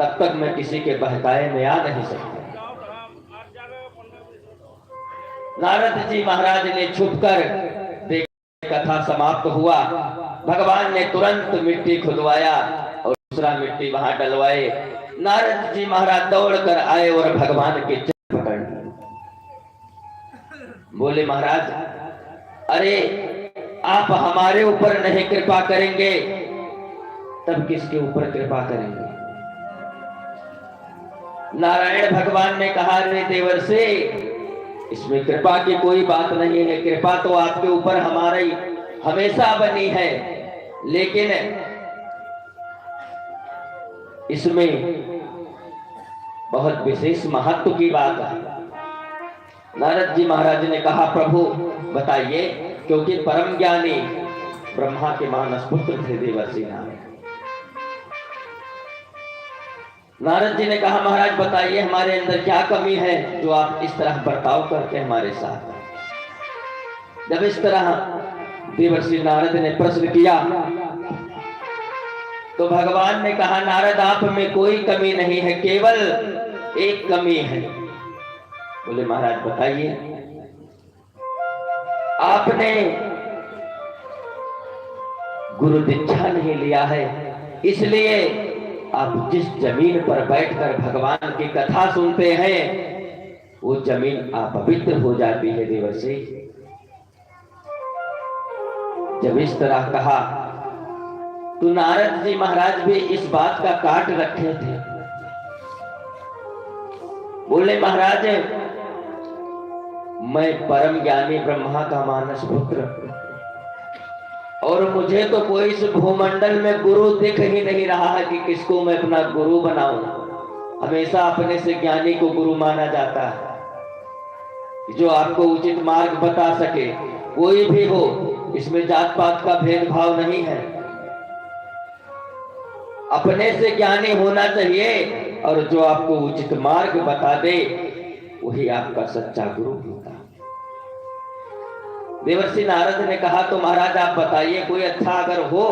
तब तक मैं किसी के बहकाए में आ नहीं सकता। नारद जी महाराज ने छुपकर कथा समाप्त हुआ। भगवान ने तुरंत मिट्टी खुदवाया और दूसरा मिट्टी वहां डलवाए। नारद जी महाराज दौड़कर आए और भगवान के चरण पकड़ लिए। बोले महाराज, अरे आप हमारे ऊपर नहीं कृपा करेंगे तब किसके ऊपर कृपा करेंगे? नारायण भगवान ने कहा, रे देवर्षि, इसमें कृपा की कोई बात नहीं है। कृपा तो आपके ऊपर हमारी हमेशा बनी है, लेकिन इसमें बहुत विशेष महत्व की बात है। नारद जी महाराज ने कहा, प्रभु बताइए, क्योंकि परम ज्ञानी ब्रह्मा के मानस पुत्र थे देवर्षि नारद। नारद जी ने कहा, महाराज बताइए हमारे अंदर क्या कमी है जो आप इस तरह बर्ताव करते हैं हमारे साथ। जब इस तरह देवर्षि नारद ने प्रश्न किया तो भगवान ने कहा, नारद आप में कोई कमी नहीं है, केवल एक कमी है। बोले महाराज बताइए। आपने गुरु दीक्षा नहीं लिया है, इसलिए आप जिस जमीन पर बैठकर भगवान की कथा सुनते हैं वो जमीन अपवित्र हो जाती है देवर्षि। जब इस तरह कहा तो नारद जी महाराज भी इस बात का काट रखे थे। बोले महाराज, मैं परम ज्ञानी ब्रह्मा का मानस पुत्र, और मुझे तो कोई इस भूमंडल में गुरु दिख ही नहीं रहा है कि किसको मैं अपना गुरु बनाऊं। हमेशा अपने से ज्ञानी को गुरु माना जाता है, जो आपको उचित मार्ग बता सके। कोई भी हो, इसमें जात पात का भेदभाव नहीं है। अपने से ज्ञानी होना चाहिए और जो आपको उचित मार्ग बता दे वही आपका सच्चा गुरु होता है। देवर्षि नारद ने कहा, तो महाराज आप बताइए, कोई अच्छा अगर हो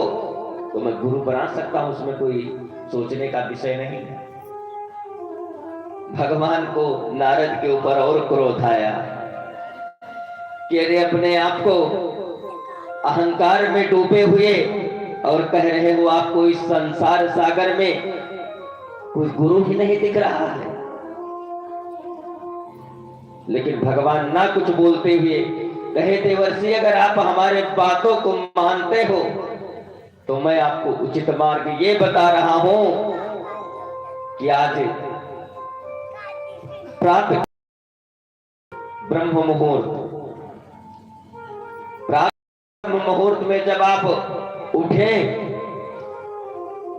तो मैं गुरु बना सकता हूं, उसमें कोई सोचने का विषय नहीं है। भगवान को नारद के ऊपर और क्रोध आया कि अरे अपने आप को अहंकार में डूबे हुए और कह रहे हो आपको इस संसार सागर में कोई गुरु ही नहीं दिख रहा है। लेकिन भगवान ना कुछ बोलते हुए कहे, देवर्षि अगर आप हमारे बातों को मानते हो तो मैं आपको उचित मार्ग ये बता रहा हूं कि आज प्रातः ब्रह्म मुहूर्त, प्रातः मुहूर्त में जब आप उठे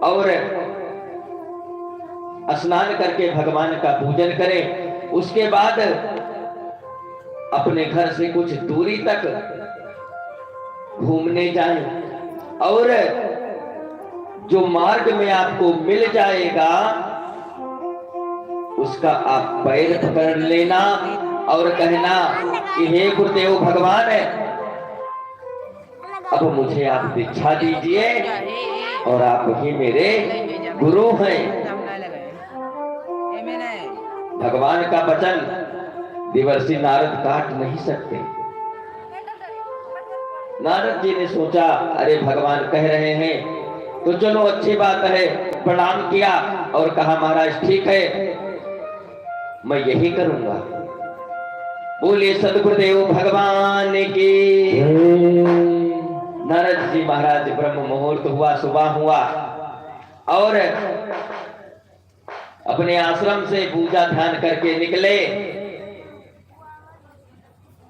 और स्नान करके भगवान का पूजन करें, उसके बाद अपने घर से कुछ दूरी तक घूमने जाएं और जो मार्ग में आपको मिल जाएगा उसका आप पैर पकड़ लेना और कहना कि हे गुरुदेव भगवान, अब मुझे आप दीक्षा दीजिए और आप ही मेरे गुरु हैं। भगवान का वचन देवर्षि नारद काट नहीं सकते। नारद जी ने सोचा, अरे भगवान कह रहे हैं तो चलो अच्छी बात है। प्रणाम किया और कहा, महाराज ठीक है, मैं यही करूंगा। बोले सद्गुरुदेव भगवान की। नारद जी महाराज ब्रह्म मुहूर्त हुआ, सुबह हुआ और अपने आश्रम से पूजा ध्यान करके निकले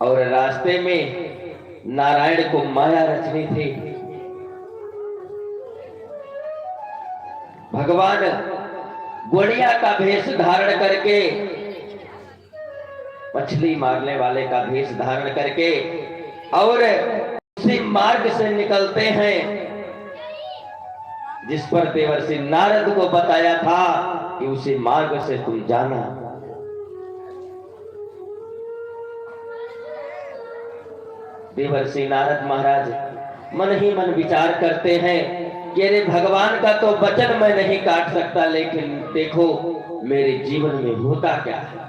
और रास्ते में नारायण को माया रचनी थी। भगवान गुड़िया का भेष धारण करके, मछली मारने वाले का भेष धारण करके और उसी मार्ग से निकलते हैं जिस पर देवर्षि नारद को बताया था कि उसी मार्ग से तुम जाना। देवर्षि नारद महाराज मन ही मन विचार करते हैं कि अरे भगवान का तो वचन मैं नहीं काट सकता, लेकिन देखो मेरे जीवन में होता क्या है।